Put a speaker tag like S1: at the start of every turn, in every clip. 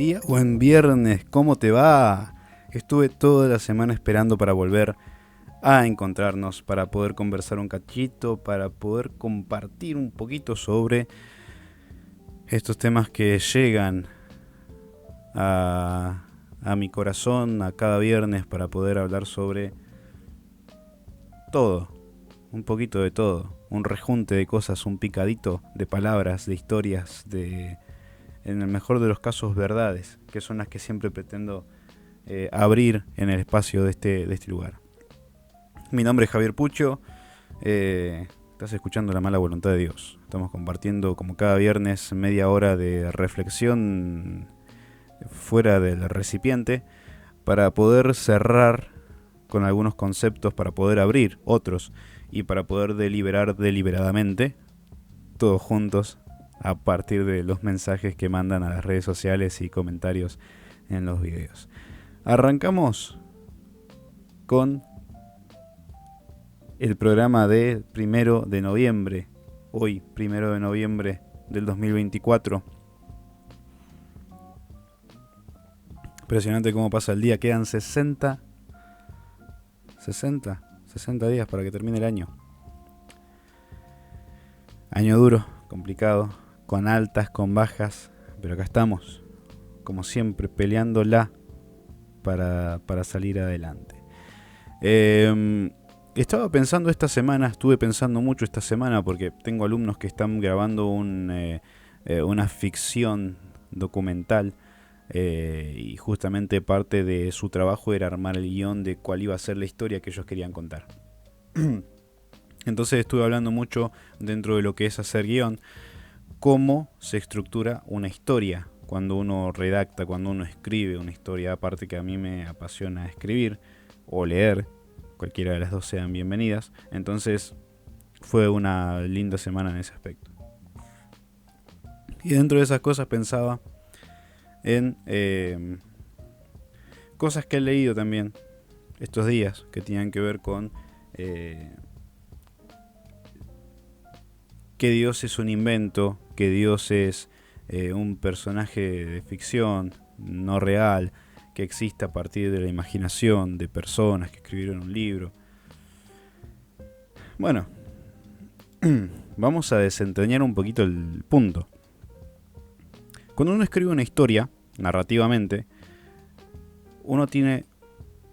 S1: día, buen viernes, ¿cómo te va? Estuve toda la semana esperando para volver a encontrarnos, para poder conversar un cachito, para poder compartir un poquito sobre estos temas que llegan a mi corazón a cada viernes, para poder hablar sobre todo, un poquito de todo, un rejunte de cosas, un picadito de palabras, de historias, en el mejor de los casos, verdades, que son las que siempre pretendo abrir en el espacio de este lugar. Mi nombre es Javier Pucho, estás escuchando La Mala Voluntad de Dios. Estamos compartiendo como cada viernes media hora de reflexión fuera del recipiente para poder cerrar con algunos conceptos, para poder abrir otros y para poder deliberar deliberadamente, todos juntos, a partir de los mensajes que mandan a las redes sociales y comentarios en los videos. Arrancamos con el programa de 1 de noviembre, hoy 1 de noviembre del 2024. Impresionante cómo pasa el día, quedan 60 días para que termine el año. Año duro, complicado, con altas, con bajas, pero acá estamos, como siempre, peleándola para salir adelante. Estuve pensando mucho esta semana, porque tengo alumnos que están grabando una ficción documental, y justamente parte de su trabajo era armar el guión de cuál iba a ser la historia que ellos querían contar. Entonces estuve hablando mucho dentro de lo que es hacer guión, cómo se estructura una historia cuando uno redacta, cuando uno escribe una historia. Aparte que a mí me apasiona escribir o leer, cualquiera de las dos sean bienvenidas. Entonces fue una linda semana en ese aspecto. Y dentro de esas cosas pensaba en cosas que he leído también estos días que tenían que ver con que Dios es un invento, que Dios es un personaje de ficción no real, que existe a partir de la imaginación de personas que escribieron un libro. Bueno, vamos a desentrañar un poquito el punto. Cuando uno escribe una historia, narrativamente, uno tiene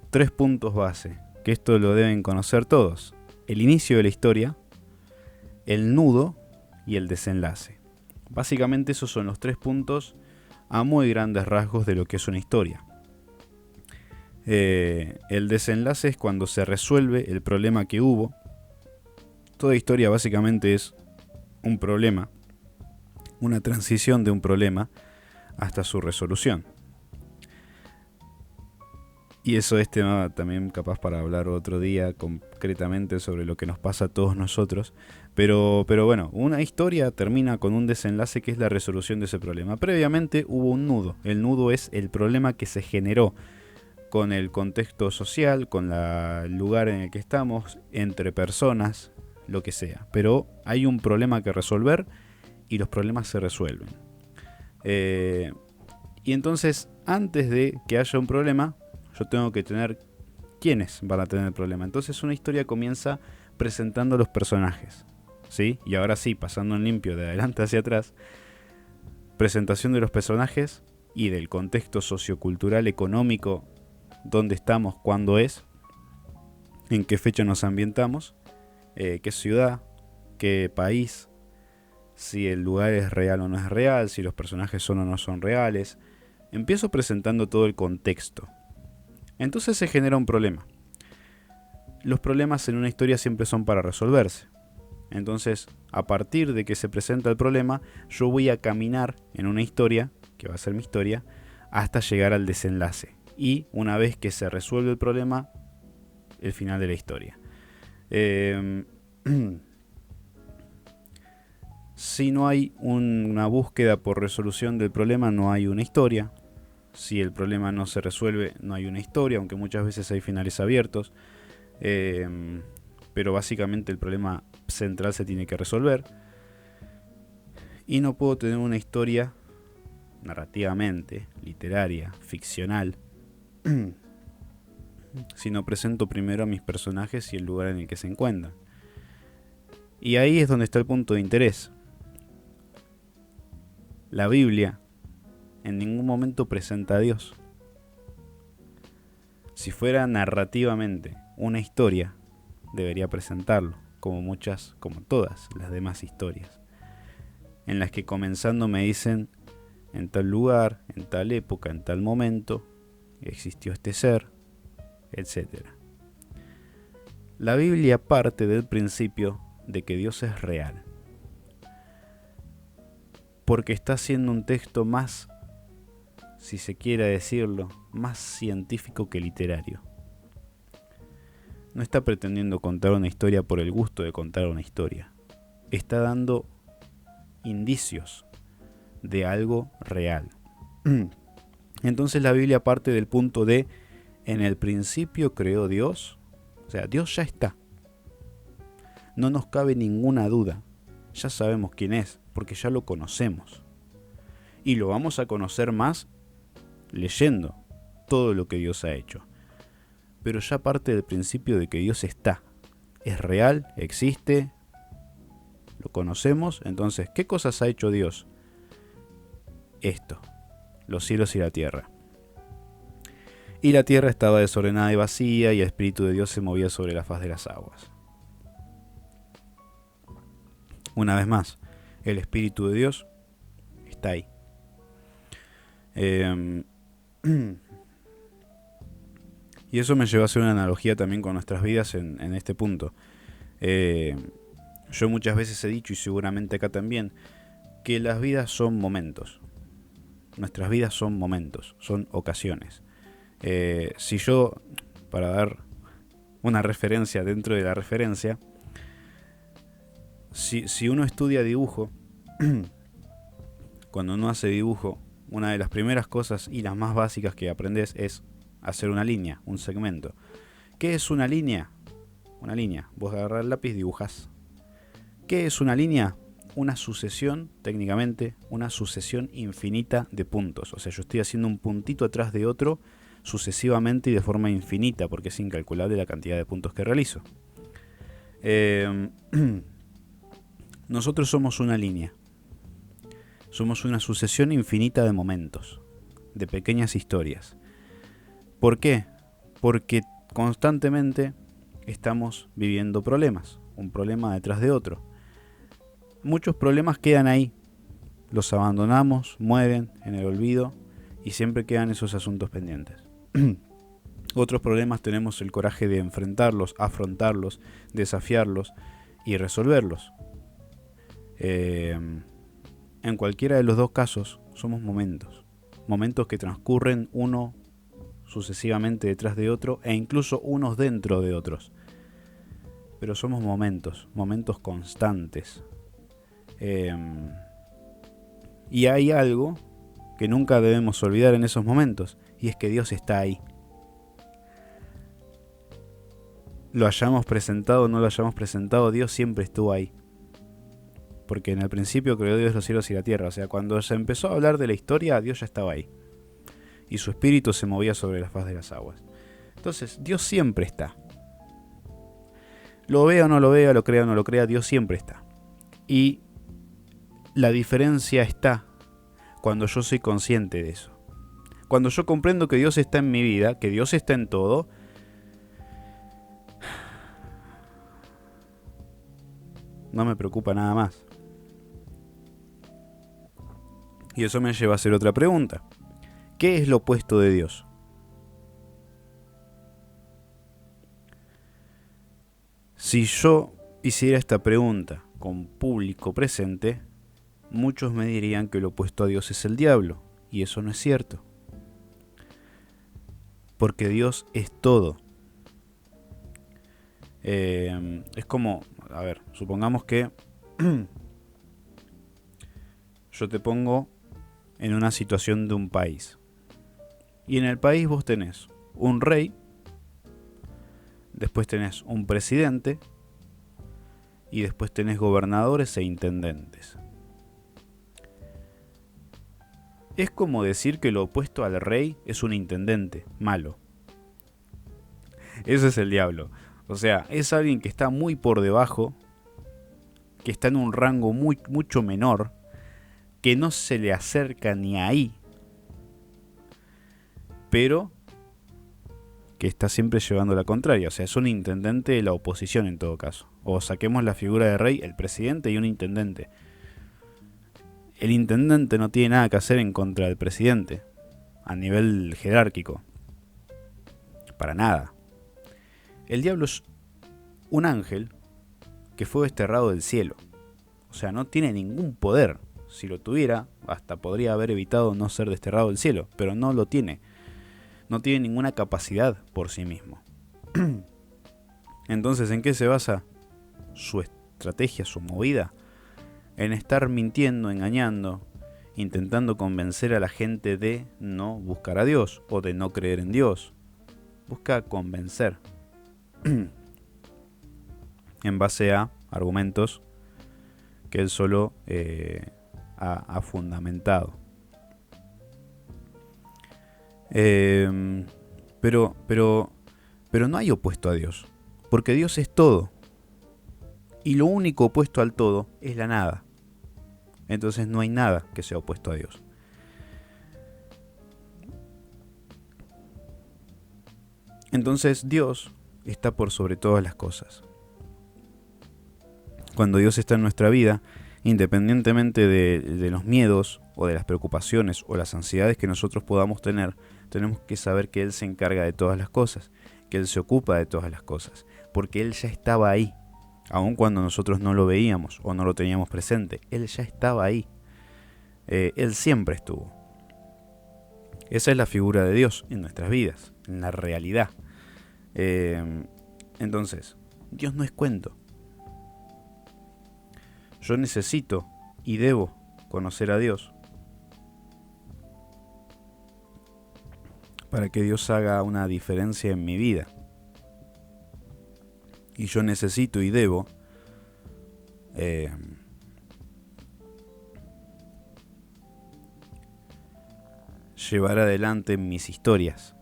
S1: 3 puntos base, que esto lo deben conocer todos: el inicio de la historia, el nudo y el desenlace. Básicamente esos son los 3 puntos a muy grandes rasgos de lo que es una historia. El desenlace es cuando se resuelve el problema que hubo. Toda historia básicamente es un problema, una transición de un problema hasta su resolución. Y eso es tema también capaz para hablar otro día concretamente sobre lo que nos pasa a todos nosotros. Pero bueno, una historia termina con un desenlace que es la resolución de ese problema. Previamente hubo un nudo. El nudo es el problema que se generó con el contexto social, con el lugar en el que estamos, entre personas, lo que sea. Pero hay un problema que resolver y los problemas se resuelven. Y entonces, antes de que haya un problema, yo tengo que tener quiénes van a tener el problema. Entonces una historia comienza presentando a los personajes, ¿sí? Y ahora sí, pasando en limpio de adelante hacia atrás, presentación de los personajes y del contexto sociocultural, económico, dónde estamos, cuándo es, en qué fecha nos ambientamos, qué ciudad, qué país, si el lugar es real o no es real, si los personajes son o no son reales. Empiezo presentando todo el contexto. Entonces se genera un problema. Los problemas en una historia siempre son para resolverse. Entonces, a partir de que se presenta el problema, yo voy a caminar en una historia, que va a ser mi historia, hasta llegar al desenlace. Y una vez que se resuelve el problema, el final de la historia. Si no hay una búsqueda por resolución del problema, no hay una historia. Si el problema no se resuelve, no hay una historia, aunque muchas veces hay finales abiertos. Pero básicamente el problema central se tiene que resolver. Y no puedo tener una historia narrativamente, literaria, ficcional, sino presento primero a mis personajes y el lugar en el que se encuentran. Y ahí es donde está el punto de interés. La Biblia en ningún momento presenta a Dios. Si fuera narrativamente una historia, debería presentarlo, como todas las demás historias, en las que comenzando me dicen, en tal lugar, en tal época, en tal momento, existió este ser, etc. La Biblia parte del principio de que Dios es real, porque está siendo un texto más, si se quiere decirlo, más científico que literario. No está pretendiendo contar una historia por el gusto de contar una historia. Está dando indicios de algo real. Entonces la Biblia parte del punto de, en el principio creó Dios, o sea, Dios ya está. No nos cabe ninguna duda. Ya sabemos quién es, porque ya lo conocemos. Y lo vamos a conocer más leyendo todo lo que Dios ha hecho. Pero ya parte del principio de que Dios está. Es real, existe, lo conocemos. Entonces, ¿qué cosas ha hecho Dios? Esto, los cielos y la tierra. Y la tierra estaba desordenada y vacía, y el Espíritu de Dios se movía sobre la faz de las aguas. Una vez más, el Espíritu de Dios está ahí. Y eso me lleva a hacer una analogía también con nuestras vidas en este punto. Yo muchas veces he dicho, y seguramente acá también, que las vidas son momentos. Nuestras vidas son momentos, son ocasiones. Si yo, para dar una referencia dentro de la referencia, si uno estudia dibujo, cuando uno hace dibujo, una de las primeras cosas y las más básicas que aprendes es hacer una línea, un segmento. ¿Qué es una línea? Una línea. Vos agarrás el lápiz, dibujás. ¿Qué es una línea? Una sucesión, técnicamente, una sucesión infinita de puntos. O sea, yo estoy haciendo un puntito atrás de otro sucesivamente y de forma infinita, porque es incalculable la cantidad de puntos que realizo. Nosotros somos una línea. Somos una sucesión infinita de momentos, de pequeñas historias. ¿Por qué? Porque constantemente estamos viviendo problemas, un problema detrás de otro. Muchos problemas quedan ahí, los abandonamos, mueren en el olvido y siempre quedan esos asuntos pendientes. Otros problemas tenemos el coraje de enfrentarlos, afrontarlos, desafiarlos y resolverlos. En cualquiera de los dos casos somos momentos que transcurren uno sucesivamente detrás de otro e incluso unos dentro de otros. Pero somos momentos constantes. Y hay algo que nunca debemos olvidar en esos momentos, y es que Dios está ahí. Lo hayamos presentado o no lo hayamos presentado, Dios siempre estuvo ahí. Porque en el principio creó Dios los cielos y la tierra. O sea, cuando se empezó a hablar de la historia, Dios ya estaba ahí. Y su espíritu se movía sobre la faz de las aguas. Entonces, Dios siempre está. Lo vea o no lo vea, lo crea o no lo crea, Dios siempre está. Y la diferencia está cuando yo soy consciente de eso. Cuando yo comprendo que Dios está en mi vida, que Dios está en todo, no me preocupa nada más. Y eso me lleva a hacer otra pregunta. ¿Qué es lo opuesto de Dios? Si yo hiciera esta pregunta con público presente, muchos me dirían que lo opuesto a Dios es el diablo. Y eso no es cierto. Porque Dios es todo. Es como, a ver, supongamos que yo te pongo en una situación de un país. Y en el país vos tenés un rey, después tenés un presidente y después tenés gobernadores e intendentes. Es como decir que lo opuesto al rey es un intendente malo. Ese es el diablo. O sea, es alguien que está muy por debajo, que está en un rango mucho menor, que no se le acerca ni ahí, pero que está siempre llevando la contraria. O sea, es un intendente de la oposición en todo caso. O saquemos la figura de rey, el presidente y un intendente. El intendente no tiene nada que hacer en contra del presidente, a nivel jerárquico. Para nada. El diablo es un ángel que fue desterrado del cielo. O sea, no tiene ningún poder. Si lo tuviera, hasta podría haber evitado no ser desterrado del cielo, pero no lo tiene. No tiene ninguna capacidad por sí mismo. Entonces, ¿en qué se basa su estrategia, su movida? En estar mintiendo, engañando, intentando convencer a la gente de no buscar a Dios o de no creer en Dios. Busca convencer en base a argumentos que él solo ha fundamentado. Pero no hay opuesto a Dios, porque Dios es todo. Y lo único opuesto al todo es la nada. Entonces no hay nada que sea opuesto a Dios. Entonces Dios está por sobre todas las cosas. Cuando Dios está en nuestra vida, independientemente de los miedos o de las preocupaciones o las ansiedades que nosotros podamos tener, tenemos que saber que Él se encarga de todas las cosas, que Él se ocupa de todas las cosas, porque Él ya estaba ahí, aun cuando nosotros no lo veíamos o no lo teníamos presente. Él ya estaba ahí. Él siempre estuvo. Esa es la figura de Dios en nuestras vidas, en la realidad. Entonces, Dios no es cuento. Yo necesito y debo conocer a Dios para que Dios haga una diferencia en mi vida. Y yo necesito y debo llevar adelante mis historias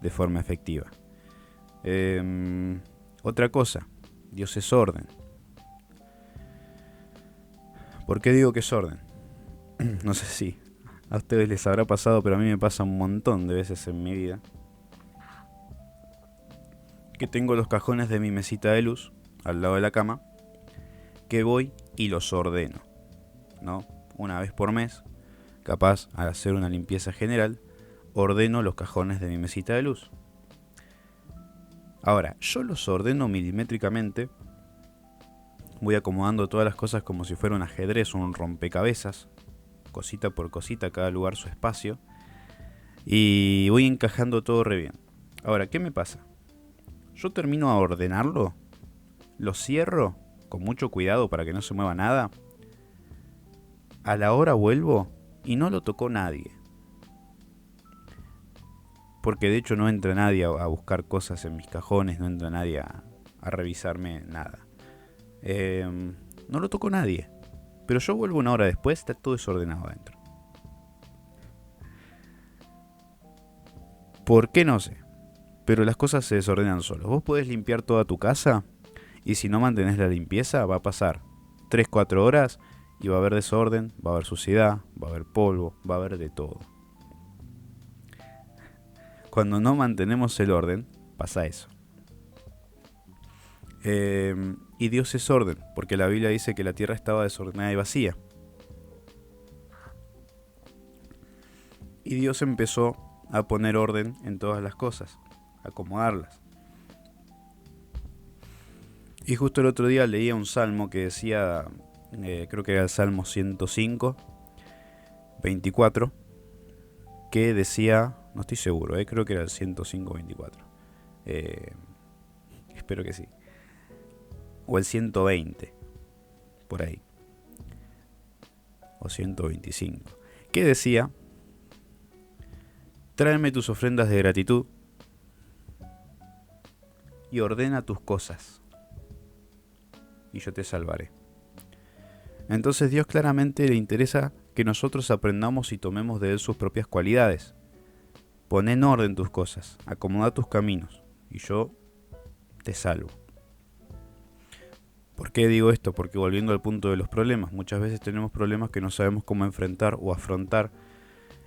S1: de forma efectiva. Otra cosa, Dios es orden. ¿Por qué digo que es orden? No sé si a ustedes les habrá pasado, pero a mí me pasa un montón de veces en mi vida que tengo los cajones de mi mesita de luz al lado de la cama, que voy y los ordeno, ¿no? Una vez por mes, capaz al hacer una limpieza general, ordeno los cajones de mi mesita de luz. Ahora, yo los ordeno milimétricamente, voy acomodando todas las cosas como si fuera un ajedrez o un rompecabezas, cosita por cosita, cada lugar su espacio, y voy encajando todo re bien. Ahora, ¿qué me pasa? Yo termino a ordenarlo, lo cierro con mucho cuidado para que no se mueva nada, a la hora vuelvo y no lo tocó nadie. Porque de hecho no entra nadie a buscar cosas en mis cajones, no entra nadie a revisarme nada. No lo tocó nadie. Pero yo vuelvo una hora después, está todo desordenado adentro. ¿Por qué? No sé. Pero las cosas se desordenan solos. Vos podés limpiar toda tu casa y si no mantenés la limpieza va a pasar 3-4 horas y va a haber desorden, va a haber suciedad, va a haber polvo, va a haber de todo. Cuando no mantenemos el orden, pasa eso. Y Dios es orden, porque la Biblia dice que la tierra estaba desordenada y vacía. Y Dios empezó a poner orden en todas las cosas, a acomodarlas. Y justo el otro día leía un salmo que decía, creo que era el Salmo 105, 24, que decía, no estoy seguro, creo que era el 105, 24. Espero que sí. O el 120, por ahí. O 125. Que decía, tráeme tus ofrendas de gratitud y ordena tus cosas, y yo te salvaré. Entonces Dios claramente le interesa que nosotros aprendamos y tomemos de Él sus propias cualidades. Pon en orden tus cosas, acomoda tus caminos, y yo te salvo. ¿Por qué digo esto? Porque volviendo al punto de los problemas, muchas veces tenemos problemas que no sabemos cómo enfrentar o afrontar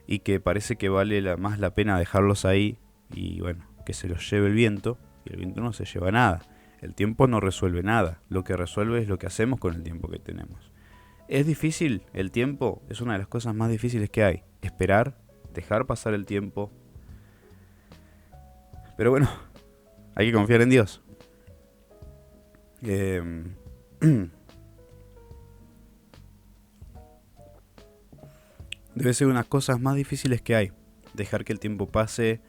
S1: y que parece que vale más la pena dejarlos ahí y bueno, que se los lleve el viento, y el viento no se lleva nada. El tiempo no resuelve nada, lo que resuelve es lo que hacemos con el tiempo que tenemos. ¿Es difícil? El tiempo es una de las cosas más difíciles que hay. Esperar, dejar pasar el tiempo. Pero bueno, hay que confiar en Dios. Debe ser unas cosas más difíciles que hay. Dejar que el tiempo pase,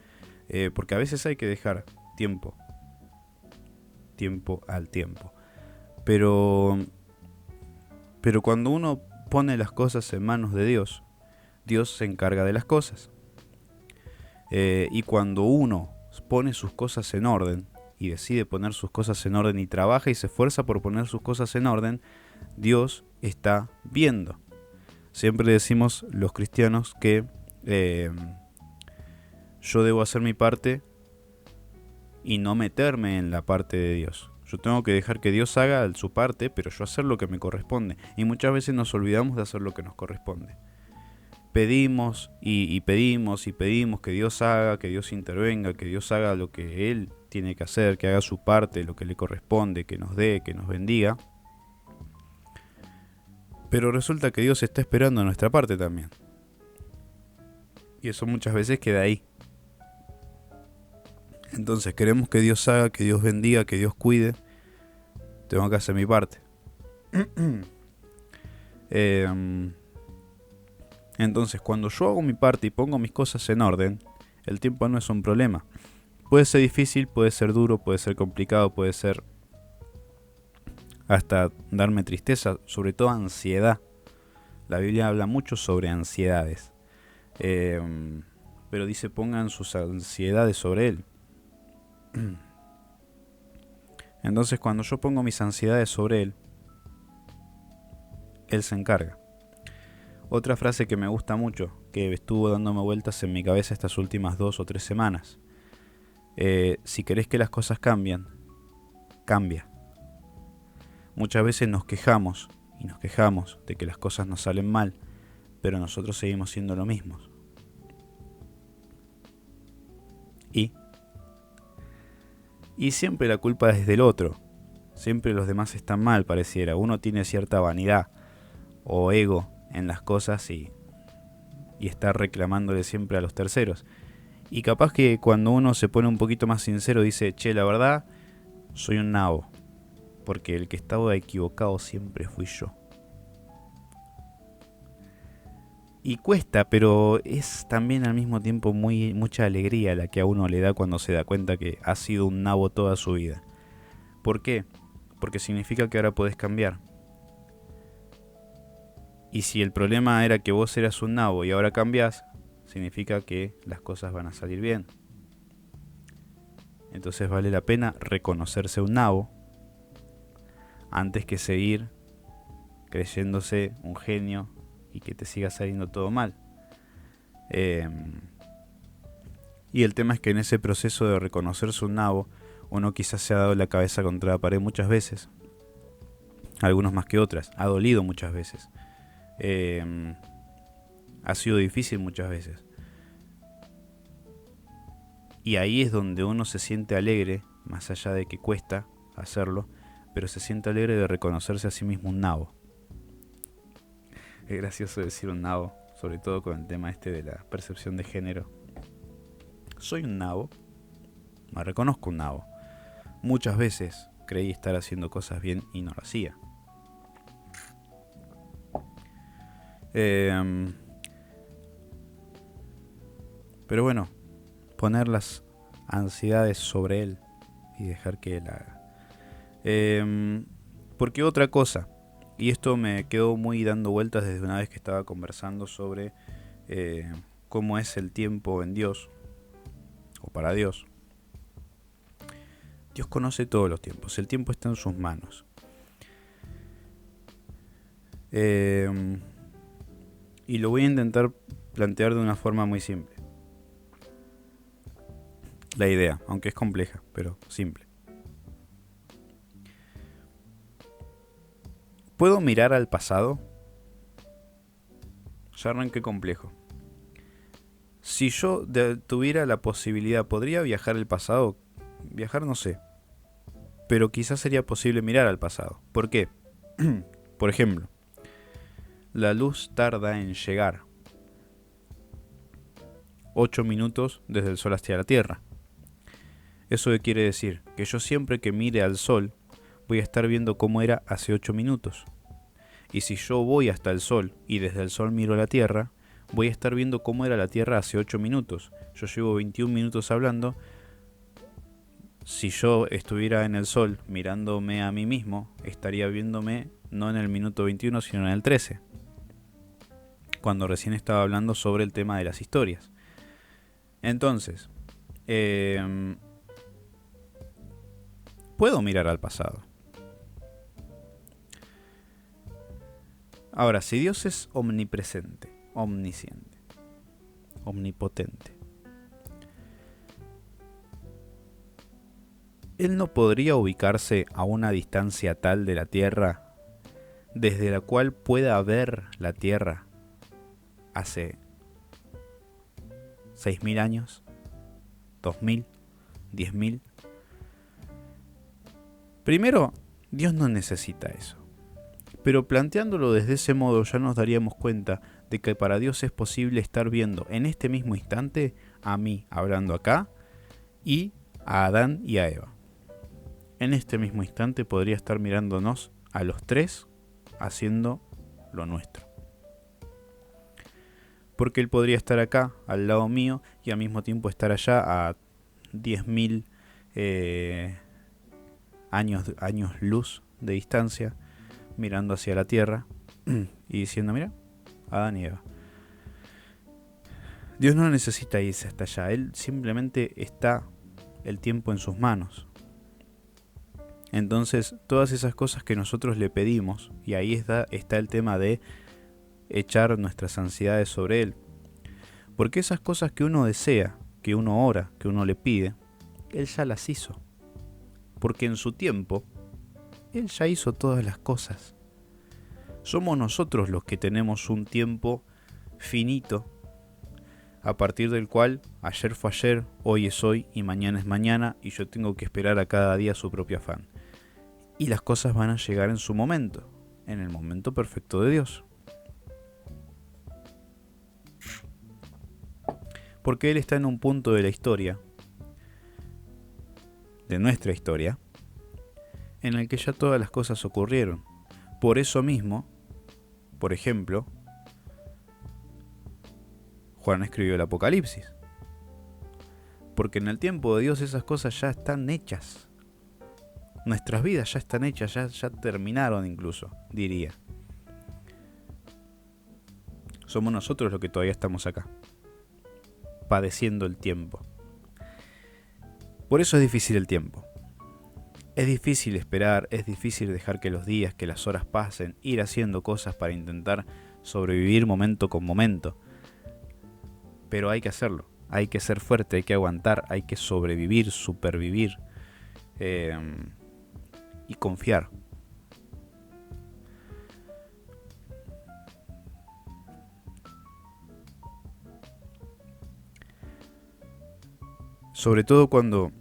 S1: porque a veces hay que dejar tiempo al tiempo. Pero cuando uno pone las cosas en manos de Dios, Dios se encarga de las cosas. Y cuando uno pone sus cosas en orden y decide poner sus cosas en orden y trabaja y se esfuerza por poner sus cosas en orden, Dios está viendo. Siempre decimos los cristianos que yo debo hacer mi parte y no meterme en la parte de Dios. Yo tengo que dejar que Dios haga su parte, pero yo hacer lo que me corresponde. Y muchas veces nos olvidamos de hacer lo que nos corresponde. Pedimos y pedimos y pedimos que Dios haga, que Dios intervenga, que Dios haga lo que Él tiene que hacer, que haga su parte, lo que le corresponde, que nos dé, que nos bendiga. Pero resulta que Dios está esperando nuestra parte también. Y eso muchas veces queda ahí. Entonces queremos que Dios haga, que Dios bendiga, que Dios cuide. Tengo que hacer mi parte. Entonces cuando yo hago mi parte y pongo mis cosas en orden, el tiempo no es un problema. Puede ser difícil, puede ser duro, puede ser complicado, puede ser hasta darme tristeza, sobre todo ansiedad. La Biblia habla mucho sobre ansiedades. Pero dice pongan sus ansiedades sobre Él. Entonces cuando yo pongo mis ansiedades sobre Él, Él se encarga. Otra frase que me gusta mucho, que estuvo dándome vueltas en mi cabeza estas últimas 2 o 3 semanas. Si querés que las cosas cambien, cambia. Muchas veces nos quejamos de que las cosas nos salen mal, pero nosotros seguimos siendo lo mismo. Y siempre la culpa es del otro. Siempre los demás están mal, pareciera. Uno tiene cierta vanidad o ego en las cosas y está reclamándole siempre a los terceros. Y capaz que cuando uno se pone un poquito más sincero dice, che, la verdad, soy un nabo. Porque el que estaba equivocado siempre fui yo. Y cuesta, pero es también al mismo tiempo mucha alegría la que a uno le da cuando se da cuenta que ha sido un nabo toda su vida. ¿Por qué? Porque significa que ahora podés cambiar. Y si el problema era que vos eras un nabo y ahora cambiás, significa que las cosas van a salir bien. Entonces vale la pena reconocerse un nabo antes que seguir creyéndose un genio y que te siga saliendo todo mal. Y el tema es que en ese proceso de reconocerse un nabo, uno quizás se ha dado la cabeza contra la pared muchas veces, algunos más que otras, ha dolido muchas veces, ha sido difícil muchas veces. Y ahí es donde uno se siente alegre, más allá de que cuesta hacerlo, pero se siente alegre de reconocerse a sí mismo un nabo. Es gracioso decir un nabo, sobre todo con el tema de la percepción de género. Soy un nabo, me reconozco un nabo. Muchas veces creí estar haciendo cosas bien y no lo hacía. Pero bueno, poner las ansiedades sobre Él y dejar que Él haga. Porque otra cosa, y esto me quedó muy dando vueltas desde una vez que estaba conversando sobre cómo es el tiempo en Dios, o para Dios. Dios conoce todos los tiempos, el tiempo está en sus manos. Y lo voy a intentar plantear de una forma muy simple. La idea, aunque es compleja, pero simple. ¿Puedo mirar al pasado? Ya arranqué complejo. Si yo tuviera la posibilidad, ¿podría viajar al pasado? Viajar no sé. Pero quizás sería posible mirar al pasado. ¿Por qué? Por ejemplo, la luz tarda en llegar 8 minutos desde el sol hacia la Tierra. ¿Eso qué quiere decir? Que yo siempre que mire al sol voy a estar viendo cómo era hace 8 minutos. Y si yo voy hasta el sol y desde el sol miro la Tierra, voy a estar viendo cómo era la Tierra hace 8 minutos. Yo llevo 21 minutos hablando. Si yo estuviera en el sol mirándome a mí mismo, estaría viéndome no en el minuto 21, sino en el 13. Cuando recién estaba hablando sobre el tema de las historias. Entonces, puedo mirar al pasado. Ahora, si Dios es omnipresente, omnisciente, omnipotente, Él no podría ubicarse a una distancia tal de la Tierra desde la cual pueda ver la Tierra hace 6.000 años, 2.000, 10.000. Primero, Dios no necesita eso. Pero planteándolo desde ese modo ya nos daríamos cuenta de que para Dios es posible estar viendo en este mismo instante a mí hablando acá y a Adán y a Eva. En este mismo instante podría estar mirándonos a los tres haciendo lo nuestro. Porque Él podría estar acá al lado mío y al mismo tiempo estar allá a 10.000 años luz de distancia, mirando hacia la Tierra y diciendo, mira, Adán y Eva. Dios no necesita irse hasta allá, Él simplemente está el tiempo en sus manos. Entonces, todas esas cosas que nosotros le pedimos, y ahí está el tema de echar nuestras ansiedades sobre Él. Porque esas cosas que uno desea, que uno ora, que uno le pide, Él ya las hizo. Porque en su tiempo, Él ya hizo todas las cosas. Somos nosotros los que tenemos un tiempo finito, a partir del cual ayer fue ayer, hoy es hoy y mañana es mañana, y yo tengo que esperar a cada día su propio afán. Y las cosas van a llegar en su momento, en el momento perfecto de Dios. Porque Él está en un punto de la historia, de nuestra historia, en el que ya todas las cosas ocurrieron. Por eso mismo, por ejemplo, Juan escribió el Apocalipsis. Porque en el tiempo de Dios esas cosas ya están hechas. Nuestras vidas ya están hechas, ya terminaron incluso, diría. Somos nosotros los que todavía estamos acá, padeciendo el tiempo. Por eso es difícil el tiempo. Es difícil esperar, es difícil dejar que los días, que las horas pasen, ir haciendo cosas para intentar sobrevivir momento con momento. Pero hay que hacerlo, hay que ser fuerte, hay que aguantar, hay que sobrevivir, supervivir y confiar. Sobre todo cuando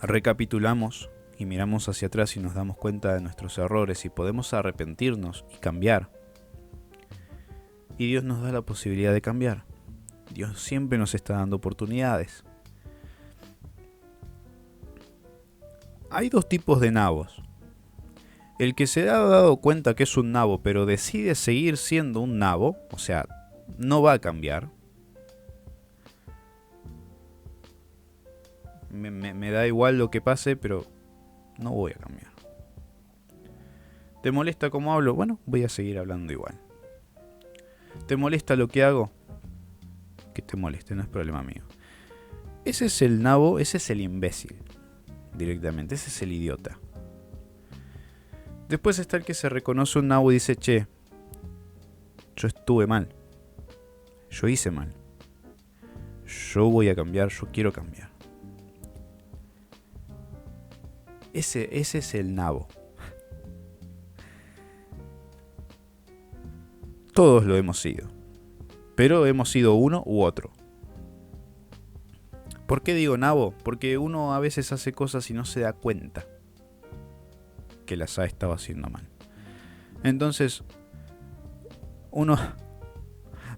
S1: recapitulamos y miramos hacia atrás y nos damos cuenta de nuestros errores y podemos arrepentirnos y cambiar. Y Dios nos da la posibilidad de cambiar. Dios siempre nos está dando oportunidades. Hay dos tipos de nabos. El que se ha dado cuenta que es un nabo, pero decide seguir siendo un nabo, o sea, no va a cambiar. Me da igual lo que pase, pero no voy a cambiar. ¿Te molesta cómo hablo? Bueno, voy a seguir hablando igual. ¿Te molesta lo que hago? Que te moleste, no es problema mío. Ese es el nabo, ese es el imbécil. Directamente, ese es el idiota. Después está el que se reconoce un nabo y dice, che, yo estuve mal, yo hice mal, yo voy a cambiar, yo quiero cambiar. Ese es el nabo. Todos lo hemos sido, pero hemos sido uno u otro. ¿Por qué digo nabo? Porque uno a veces hace cosas y no se da cuenta que las ha estado haciendo mal. Entonces, uno...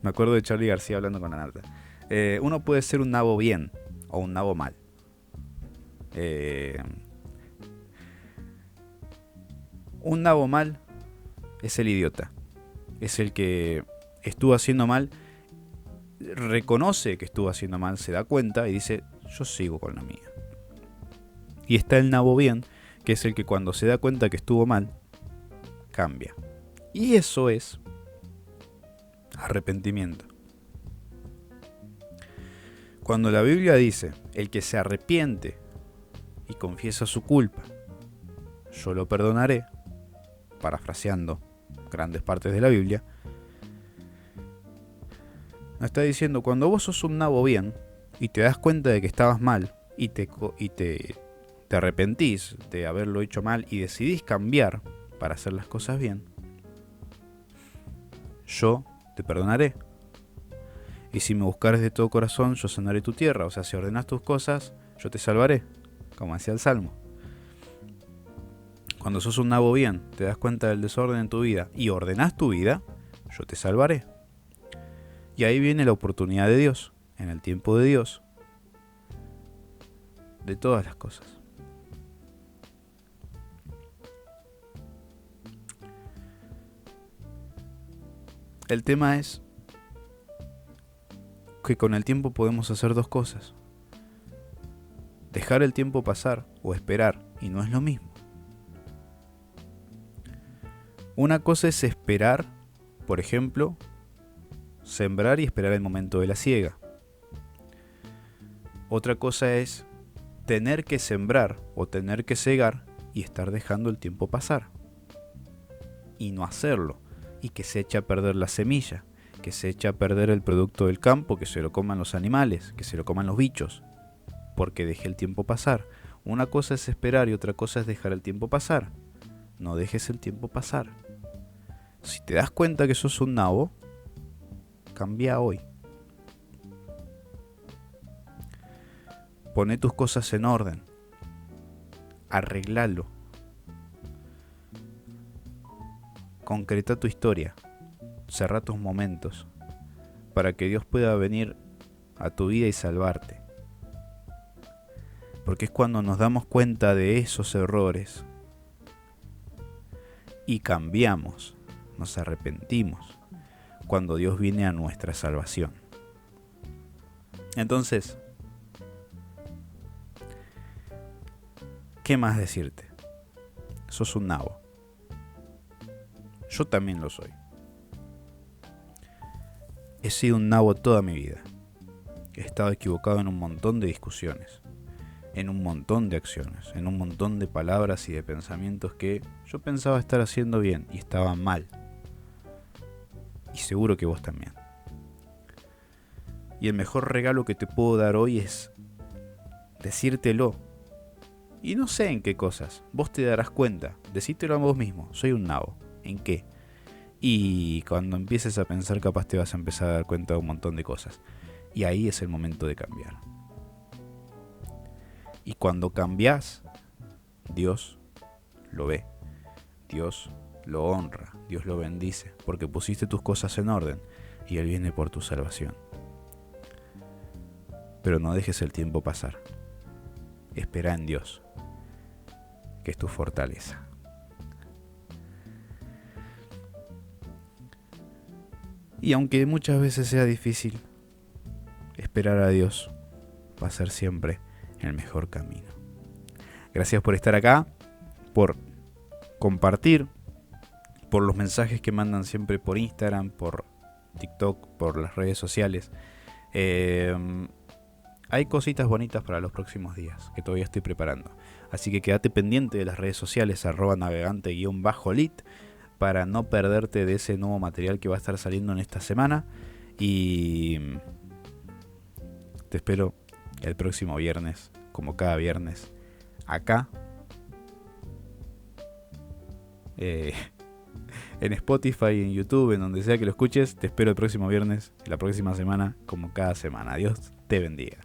S1: Me acuerdo de Charly García hablando con Anarta. Uno puede ser un nabo bien o un nabo mal. Un nabo mal es el idiota. Es el que estuvo haciendo mal, reconoce que estuvo haciendo mal, se da cuenta y dice, yo sigo con la mía. Y está el nabo bien, que es el que cuando se da cuenta que estuvo mal, cambia. Y eso es arrepentimiento. Cuando la Biblia dice, el que se arrepiente y confiesa su culpa, yo lo perdonaré, parafraseando grandes partes de la Biblia, nos está diciendo, cuando vos sos un nabo bien y te das cuenta de que estabas mal y te arrepentís de haberlo hecho mal y decidís cambiar para hacer las cosas bien, yo te perdonaré. Y si me buscares de todo corazón, yo sanaré tu tierra. O sea, si ordenás tus cosas, yo te salvaré, como decía el Salmo. Cuando sos un nabo bien, te das cuenta del desorden en tu vida y ordenás tu vida, yo te salvaré. Y ahí viene la oportunidad de Dios, en el tiempo de Dios, de todas las cosas. El tema es que con el tiempo podemos hacer dos cosas. Dejar el tiempo pasar o esperar, y no es lo mismo. Una cosa es esperar, por ejemplo, sembrar y esperar el momento de la siega. Otra cosa es tener que sembrar o tener que segar y estar dejando el tiempo pasar. Y no hacerlo. Y que se eche a perder la semilla, que se eche a perder el producto del campo, que se lo coman los animales, que se lo coman los bichos, porque dejé el tiempo pasar. Una cosa es esperar y otra cosa es dejar el tiempo pasar. No dejes el tiempo pasar. Si te das cuenta que sos un nabo, cambia hoy. Poné tus cosas en orden. Arreglalo. Concreta tu historia. Cerrá tus momentos para que Dios pueda venir a tu vida y salvarte. Porque es cuando nos damos cuenta de esos errores y cambiamos, nos arrepentimos, cuando Dios viene a nuestra salvación. Entonces, ¿qué más decirte? Sos un nabo. Yo también lo soy. He sido un nabo toda mi vida. He estado equivocado en un montón de discusiones, en un montón de acciones, en un montón de palabras y de pensamientos que yo pensaba estar haciendo bien y estaba mal. Y seguro que vos también. Y el mejor regalo que te puedo dar hoy es decírtelo. Y no sé en qué cosas, vos te darás cuenta. Decítelo a vos mismo, soy un nabo. ¿En qué? Y cuando empieces a pensar, capaz te vas a empezar a dar cuenta de un montón de cosas. Y ahí es el momento de cambiar. Y cuando cambias, Dios lo ve. Dios lo honra. Dios lo bendice. Porque pusiste tus cosas en orden. Y Él viene por tu salvación. Pero no dejes el tiempo pasar. Espera en Dios, que es tu fortaleza. Y aunque muchas veces sea difícil, esperar a Dios va a ser siempre el mejor camino. Gracias por estar acá, por compartir, por los mensajes que mandan siempre por Instagram, por TikTok, por las redes sociales. Hay cositas bonitas para los próximos días que todavía estoy preparando. Así que quédate pendiente de las redes sociales @navegante_lit para no perderte de ese nuevo material que va a estar saliendo en esta semana. Y te espero el próximo viernes, como cada viernes, acá en Spotify, en YouTube, en donde sea que lo escuches. Te espero el próximo viernes, la próxima semana, como cada semana. Dios te bendiga.